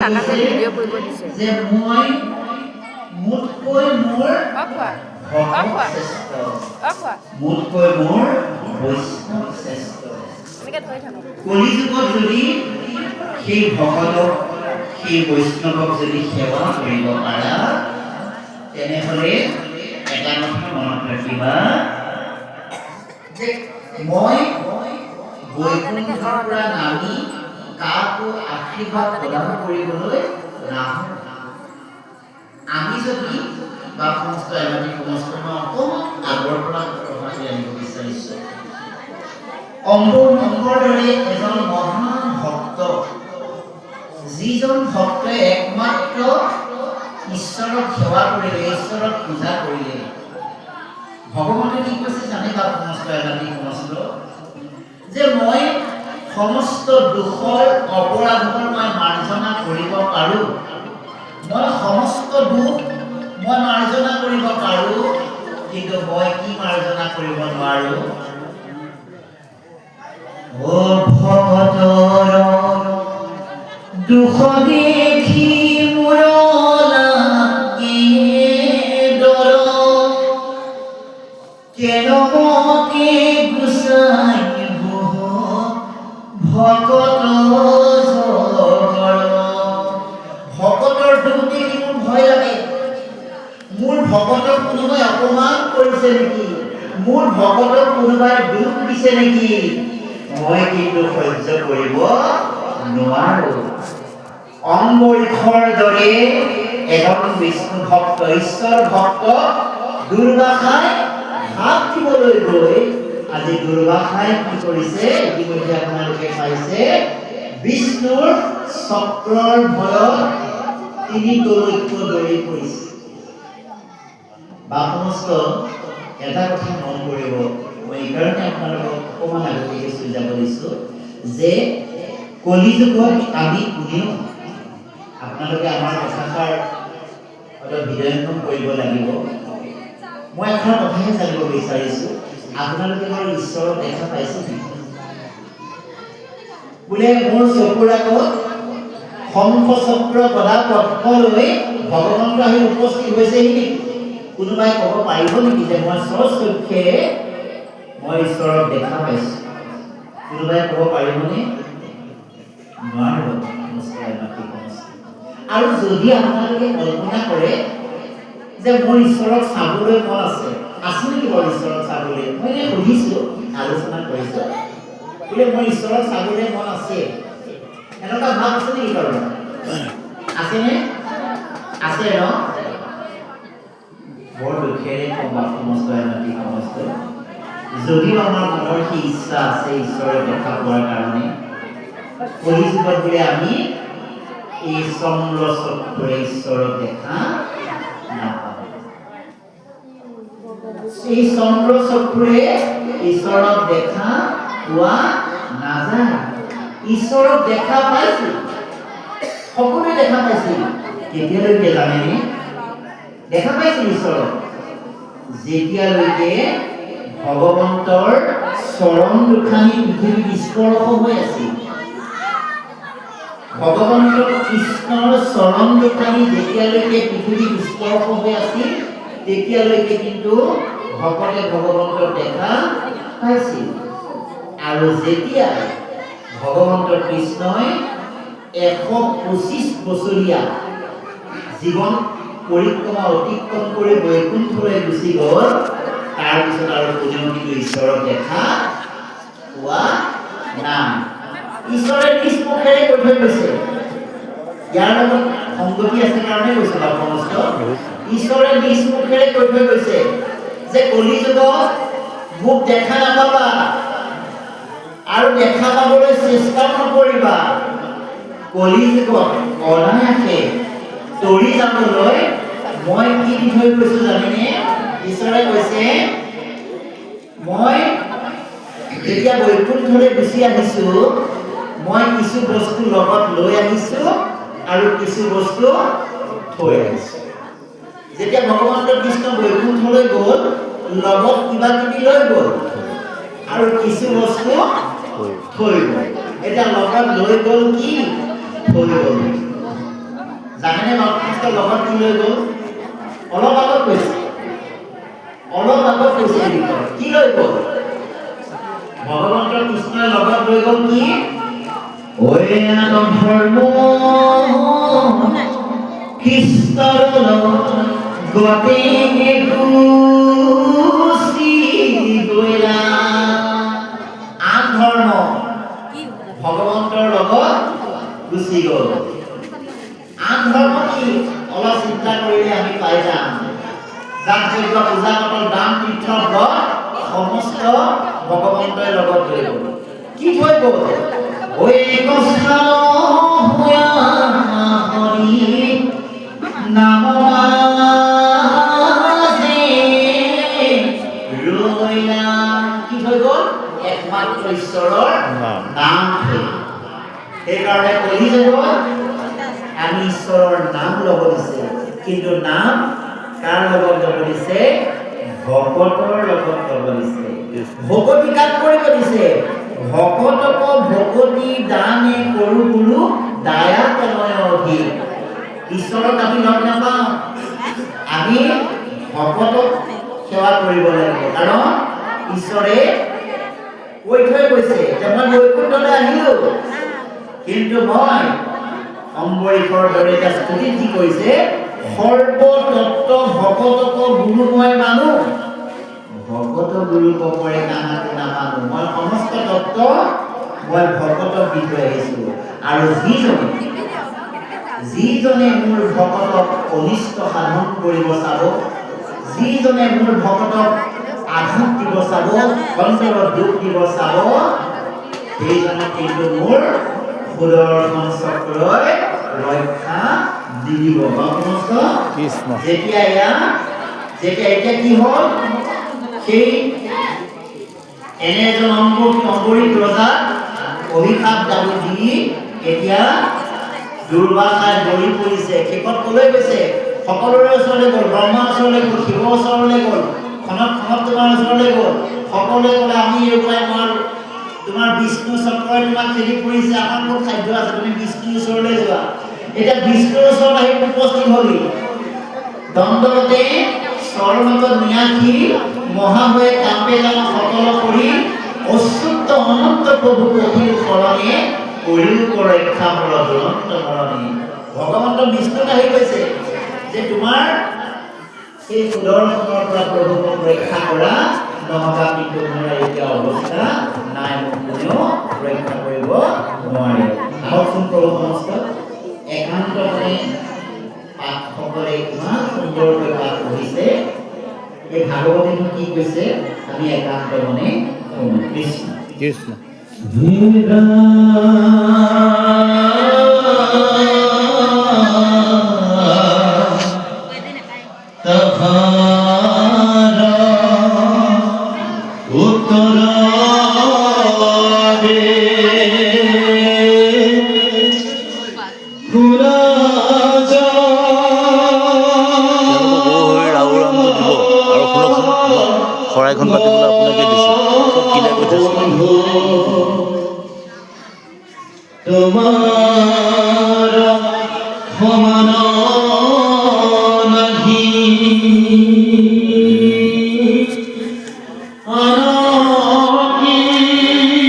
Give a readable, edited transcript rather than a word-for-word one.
কাকাকে ভিডিঅ' কৰিব দিছে যে মই মোতকৈ মোৰ মোতকৈ মোৰ বৈষ্ণৱ শ্ৰেষ্ঠ। এনেকৈ ধৰি থাকক। কলিযুগত যদি সেই ভকতক সেই বৈষ্ণৱক যদি সেৱা কৰিব পাৰা তেনেহ'লে এটা কথা মনত ৰাখিবা যে মই বৈকুণ্ঠৰ পৰা নামি কাকো আশীৰ্বাদ প্ৰদান কৰিবলৈ নাহো। আমি যদি বা সমস্ত এলানি সমস্ত অকণমান আগৰ পৰা কথাটো আনিব বিচাৰিছোঁ, অম্বুমঙ্গৰ দৰে এজন মহান ভক্ত, যিজন ভক্তই একমাত্ৰ ঈশ্বৰক সেৱা কৰিলে, ঈশ্বৰক পূজা কৰিলে, ভগৱানে কি কৈছে জানে বা সমস্ত এলানি সমস্ত যে মই সমস্ত দুখৰ অপৰাধৰ মই মাৰ্জনা কৰিব পাৰোঁ, মই সমস্ত দুখ মই মাৰ্জনা কৰিব পাৰোঁ, কিন্তু মই কি মাৰ্জনা কৰিব নোৱাৰোঁ? ও ভকতৰ দুখ দেখি মোৰ লাগে ডৰ, কেনকে গুচাই ভকত ভকতৰ দুখ দেখি মোৰ ভয় লাগে। মোৰ ভকতক কোনোবাই অপমান কৰিছে নেকি? মোৰ ভকতক কোনোবাই দুখ দিছে নেকি? মই কিন্তু সহ্য কৰিব নোৱাৰো। অম্বৰীষৰ দৰে এজন বিষ্ণু ভক্ত, ঈশ্বৰ ভক্ত দুৰ্বাসাই হাত দিবলৈ গৈ আজি দুৰ্বাসাই কি কৰিছে? ইতিমধ্যে আপোনালোকে পাইছে, বিষ্ণুৰ চক্ৰৰ ভয়ত তিনি দৈত্য দৌৰি পৰিছে। বা সমস্ত এটা কথা মন কৰিব, মই এইকাৰণে আপোনালোকক অকণমান আগতীয়াকৈ চুই যাব দিছোঁ যে কলিযুগত আমি কোনেও, আপোনালোকে আমাৰ কথাষাৰ অলপ হৃদয়ঙ্গম কৰিব লাগিব। মই এষাৰ কথাহে জানিব বিচাৰিছোঁ, আপোনালোকে বাৰু ঈশ্বৰক দেখা পাইছে নেকি? বোলে মোৰ চকুৰ আগত শংখ চক্ৰ গদা পদ্ম লৈ ভগৱন্ত আহি উপস্থিত হৈছেহি নেকি? কোনোবাই ক'ব পাৰিব নেকি যে মই স্বচক্ষে মই ঈশ্বৰক দেখা পাইছোঁ? কোনোবাই ক'ব পাৰিবনে? নোৱাৰিব। আৰু যদি আপোনালোকে কল্পনা কৰে যে মোৰ ঈশ্বৰক চাবলৈ মন আছে নেকি বাৰু ঈশ্বৰক চাবলৈ? মই এনেই সুধিছোঁ, আলোচনা কৰিছোঁ, বোলে মোৰ ঈশ্বৰক চাবলৈ মন আছে, এনেকুৱা ভাৱ আছে নেকি বাৰু? আছেনে? আছে ন? বৰ দুখেৰে কম বা সমস্ত এনাটি সমস্ত, যদিও আমাৰ মনৰ সেই ইচ্ছা আছে ঈশ্বৰক দেখা পোৱাৰ কাৰণে, কলিযুগত বোলে আমি এই চন্দ্ৰ চক্ৰৰে ঈশ্বৰক দেখা নাপাওঁ। এই চন্দ্ৰ চক্ৰৰে ঈশ্বৰক দেখা পোৱা নাযায়। ঈশ্বৰক দেখা পাইছিল, সকলোৱে দেখা পাইছিল। কেতিয়ালৈকে জানেনে? দেখা পাইছিল ঈশ্বৰক যেতিয়ালৈকে ভগৱন্তৰ চৰণ দুখানি পৃথিৱীত স্পৰ্শ হৈ আছিল। ভগৱন্ত কৃষ্ণৰ চৰণ দুখানি যেতিয়ালৈকে পৃথিৱীত স্পৰ্শ হৈ আছিল, তেতিয়ালৈকে কিন্তু ভকতে ভগৱন্তক দেখা পাইছিল। আৰু যেতিয়া ভগৱন্ত কৃষ্ণই 125 বছৰীয়া জীৱন পৰিক্ৰমা অতিক্ৰম কৰি বৈকুণ্ঠলৈ গুচি গ'ল, তাৰপিছত আৰু কোনেও কিন্তু ঈশ্বৰক দেখা পোৱা নাই। ঈশ্বৰে নিজ মুখেৰে কৈ থৈ গৈছে, ইয়াৰ লগত সংগতি আছে কাৰণে কৈছে বা সমস্ত, ঈশ্বৰে নিজ মুখেৰে কৈ থৈ গৈছে যে কলিযুগত মোক দেখা নাপাবা আৰু দেখা পাবলৈ চেষ্টা নকৰিবা। কলিযুগত অনায়াসে তৰি যাবলৈ মই কি দি থৈ গৈছোঁ জানেনে? ঈশ্বৰে কৈছে, মই যেতিয়া বৈকুণ্ঠলৈ গুচি আহিছোঁ, মই কিছু বস্তু লগত লৈ আহিছোঁ আৰু কিছু বস্তু থৈ আহিছোঁ। যেতিয়া ভগৱন্ত কৃষ্ণ বৈকুণ্ঠলৈ গ'ল, লগত কিবা কিবি লৈ গ'ল আৰু কিছু বস্তু থৈ গ'ল। এটা লগত লৈ গ'ল কি? থৈ গ'ল। জানেনে নমস্ত লগত কি লৈ গ'ল অলপ আগত কৈছে কি লৈ গ'ল ভগৱন্ত কৃষ্ণই লগত লৈ গ'ল কি ঐ ধৰ্ম কৃষ্ণৰ গতে গুচি গৈলা আন ধৰ্ম ভগৱন্তৰ লগত গুচি গ'ল আন ধৰ্ম কি অলপ চিন্তা কৰিলে আমি পাই যাম যাক যজ্ঞ পূজা পাতল দান তীৰ্থ ব্ৰত সমস্ত ভগৱন্তই লগত লৈ গ'ল কি থৈ গ'ল ঐ কৃষ্ণ হৰি নাম ৰৈলা কি থৈ গ'ল একমাত্ৰ ঈশ্বৰৰ নাম সেইকাৰণে কলি যুগত আমি ঈশ্বৰৰ নাম ল'ব দিছে কিন্তু নাম কাৰ লগত ল'ব দিছে ভকতৰ লগত ল'ব দিছে ভকতি কাক কৰিব দিছে ভকতক ভকতি দানে কৰো গুৰু দায়া তনয় অধিক ঈশ্বৰক আমি লগ নাপাওঁ আমি ভকতক সেৱা কৰিব লাগিব কাৰণ ঈশ্বৰে কৈ থৈ গৈছে যে মই বৈকুণ্ঠলৈ আহিলোঁ কিন্তু মই অম্বৰীষৰ দৰে এটা স্তুতিত কি কৈছে সৰ্বতত্ত্ব ভকতক গুৰু মই মানো ভকত গুৰু কপৰে কাহাকো নামানো মই সমস্ত তত্ত্ব মই ভকতক দি থৈ আহিছোঁ আৰু যিজনে মোৰ ভকতক অনিষ্ট সাধন কৰিব চাব যিজনে মোৰ ভকতক আঘাত দিব চাব অন্তৰত দুখ দিব চাব সেইজনক কিন্তু মোৰ সুদৰ্শন চক্ৰই ৰক্ষা দি দিব যেতিয়া এতিয়া কি হ'ল সেই এনে এজন অম্বৰী ৰজাক অভিশাপ দাবী দি এতিয়া দুৰ্বাসাই বলি পৰিছে শেষত কলৈ গৈছে সকলোৰে ওচৰলৈ গ'ল ব্ৰহ্মাৰ ওচৰলৈ গ'ল শিৱৰ ওচৰলৈ গ'ল খনত তোমাৰ ওচৰলৈ গ'ল সকলোৱে ক'লে আমি এই উপায় নোৱাৰোঁ তোমাৰ বিষ্ণু চক্ৰই তোমাক খেদি পৰিছে আমাৰ বহুত খাদ্য আছে তুমি বিষ্ণুৰ ওচৰলৈ যোৱা এতিয়া বিষ্ণুৰ ওচৰত আহি উপস্থিত হ'লি দণ্ডৱতে চৰণত ন্যাসী মহাভয়ে কাপে জানো সকল কৰি অচ্যুত অনন্ত প্ৰভু অখিল শৰণে কৰিও ৰক্ষা মৰ দুৰন্ত মৰণে ভগৱন্ত বিষ্ণুক আহি কৈছে যে তোমাৰ সেই সুদৰ্শনৰ পৰা প্ৰভুক ৰক্ষা কৰা নহবা কিন্তু তোমাৰ এতিয়া অৱস্থা নাই মোক কোনেও ৰক্ষা কৰিব নোৱাৰে আহকচোন প্ৰভু সমস্ত একান্তমনে পাঠসকলে ইমান সুন্দৰকৈ পাঠ পঢ়িছে এই ভাগৱতীনো কি কৈছে আমি একান্তমনে শুনো কৃষ্ণ কৃষ্ণ শৰাইখন পাতিবলৈ আপোনাকে দিছোঁ চব কিনা কৈ থৈছোঁ তোমাৰ